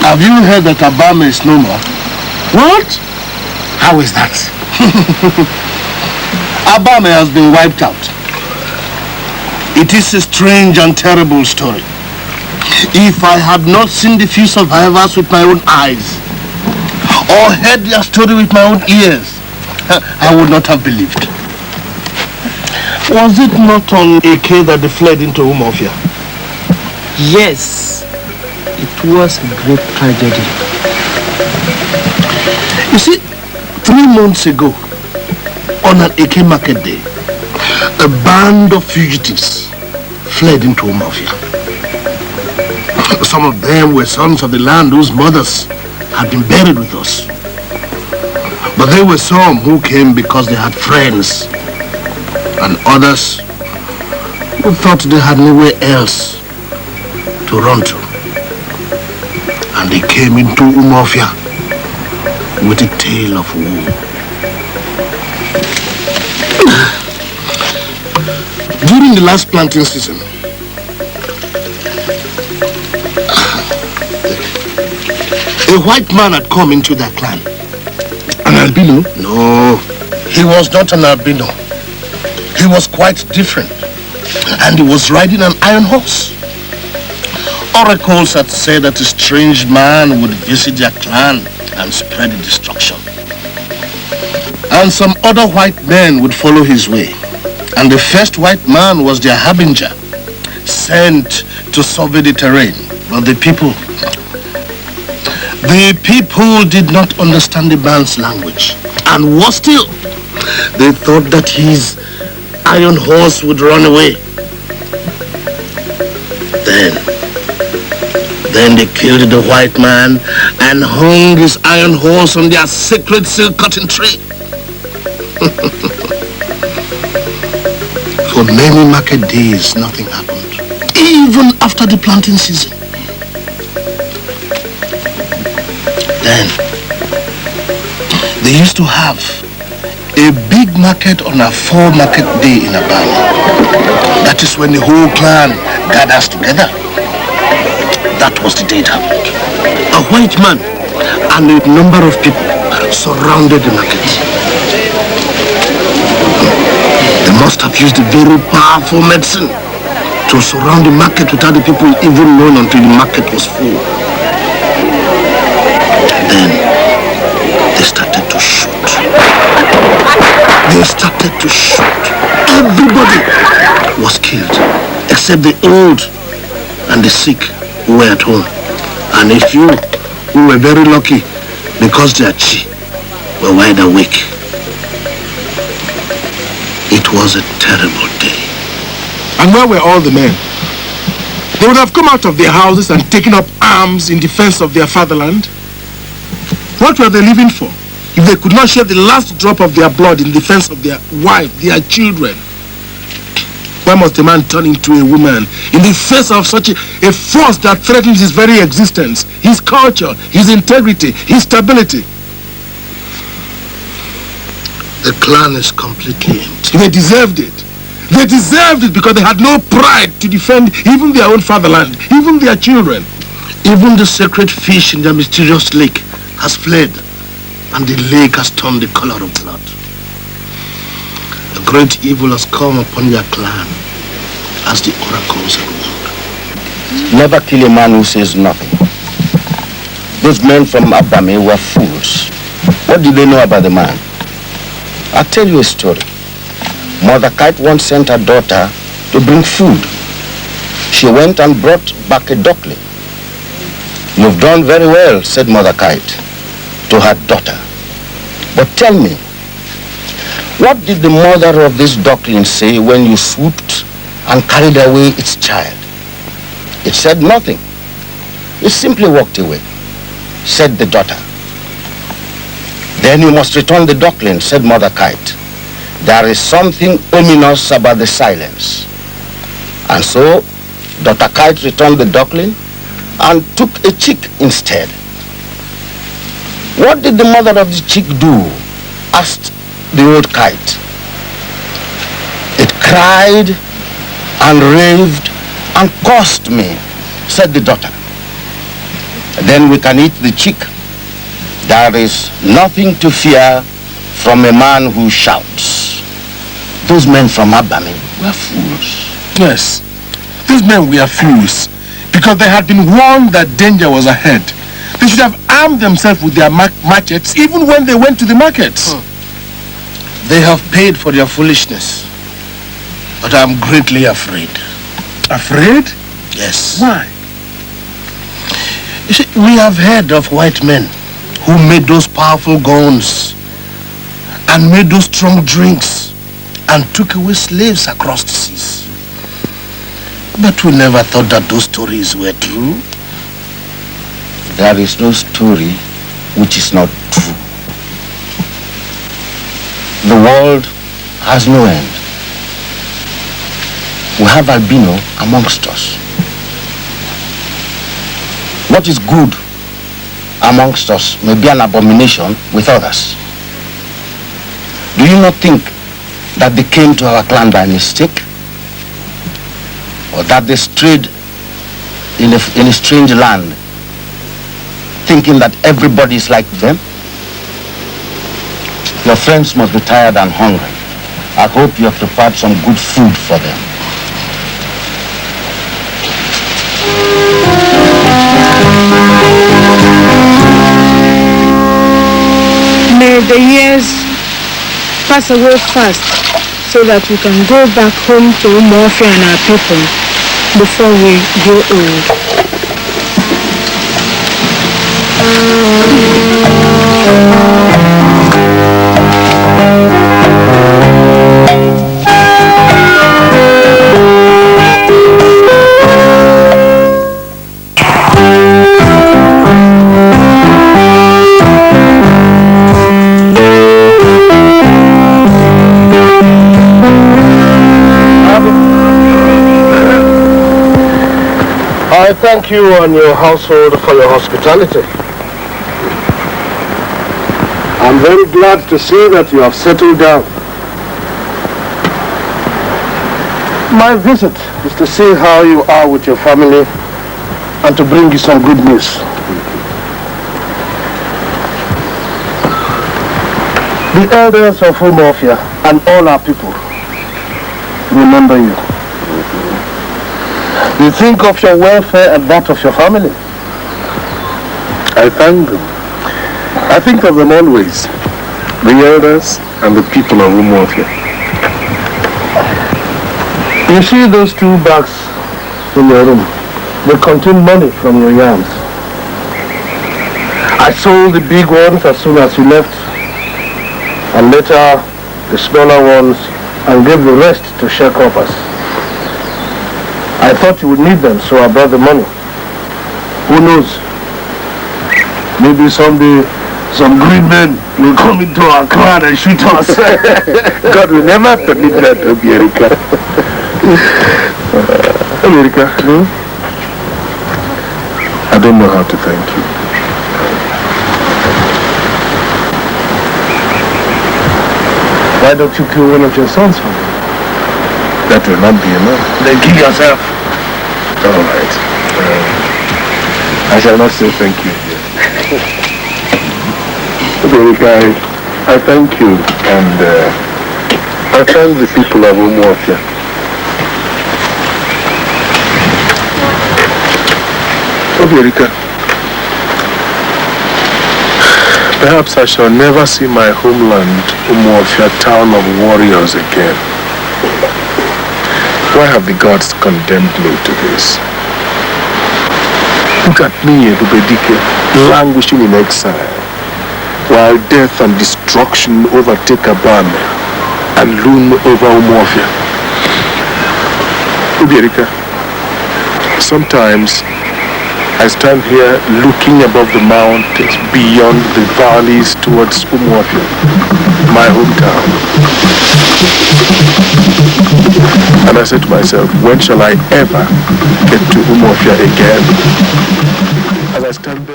Have you heard that Abame is no more? What? How is that? Abame has been wiped out. It is a strange and terrible story. If I had not seen the few survivors with my own eyes, or heard their story with my own ears, I would not have believed. Was it not on Eke that they fled into Umuofia? Yes, it was a great tragedy. You see, 3 months ago, on an Eke market day, a band of fugitives fled into Umuofia. Some of them were sons of the land whose mothers had been buried with us. But there were some who came because they had friends, and others who thought they had nowhere else to run to. And they came into Umuofia with a tale of woe. During the last planting season, a white man had come into their clan. An albino? No, he was not an albino. He was quite different. And he was riding an iron horse. Oracles had said that a strange man would visit their clan and spread destruction. And some other white men would follow his way. And the first white man was their harbinger, sent to survey the terrain. But the people did not understand the man's language. And worse still, they thought that his iron horse would run away. Then they killed the white man and hung his iron horse on their sacred silk cotton tree. For many market days, nothing happened, even after the planting season. Then, they used to have a big market on a 4 market day in Abama. That is when the whole clan gathers together. That was the day it happened. A white man and a number of people surrounded the market. They must have used a very powerful medicine to surround the market without the people even knowing until the market was full. Then they started to shoot. Everybody was killed except the old and the sick who were at home. And a few who were very lucky because their chi were wide awake. It was a terrible day. And where were all the men? They would have come out of their houses and taken up arms in defense of their fatherland. What were they living for if they could not shed the last drop of their blood in defense of their wife, their children? Why must a man turn into a woman in the face of such a force that threatens his very existence, his culture, his integrity, his stability? The clan is completely empty. They deserved it. They deserved it because they had no pride to defend even their own fatherland, even their children. Even the sacred fish in their mysterious lake has fled, and the lake has turned the color of blood. A great evil has come upon their clan, as the oracles have warned. Never kill a man who says nothing. Those men from Abame were fools. What did they know about the man? I'll tell you a story. Mother Kite once sent her daughter to bring food. She went and brought back a duckling. "You've done very well," said Mother Kite to her daughter. "But tell me, what did the mother of this duckling say when you swooped and carried away its child?" It said nothing. It simply walked away, said the daughter. "Then you must return the duckling," said Mother Kite. "There is something ominous about the silence." And so Daughter Kite returned the duckling and took a chick instead. "What did the mother of the chick do?" asked the old kite. "It cried and raved and cursed me," said the daughter. then we can eat the chick. There is nothing to fear from a man who shouts. Those men from Abami were fools. Yes, these men were fools because they had been warned that danger was ahead. They should have armed themselves with their machetes even when they went to the markets. They have paid for their foolishness, but I'm greatly afraid. Afraid? Yes. Why? You see, we have heard of white men who made those powerful guns and made those strong drinks and took away slaves across the seas. But we never thought that those stories were true. There is no story which is not true. The world has no end. We have albino amongst us. What is good amongst us may be an abomination with others. Do you not think that they came to our clan by mistake? Or that they strayed in a strange land, thinking that everybody is like them? Your friends must be tired and hungry. I hope you have prepared some good food for them. May the years pass away fast so that we can go back home to Umofia and our people before we grow old. I thank you and your household for your hospitality. I'm very glad to see that you have settled down. My visit is to see how you are with your family and to bring you some good news. The elders of Umofia and all our people remember you. You think of your welfare and that of your family. I thank them. I think of them always. The elders and the people of Umofia. You see those 2 bags in your room? They contain money from your yams. I sold the big ones as soon as you left, and later the smaller ones, and gave the rest to sharecroppers. I thought you would need them, so I brought the money. Who knows? Maybe someday some green men will come into our clan and shoot us. God will never permit that, America. America, I don't know how to thank you. Why don't you kill one of your sons for me? That will not be enough. Then kill yourself. All right. I shall not say thank you here. America, I thank you, and I thank the people of Umofia. America, perhaps I shall never see my homeland, Umofia, town of warriors again. Why have the gods condemned me to this? Look at me, Edubedike, languishing in exile, while death and destruction overtake Abame and loom over Umofia. Ubierika, sometimes I stand here looking above the mountains, beyond the valleys towards Umofia, my hometown. And I said to myself, when shall I ever get to Umofia again? As I stand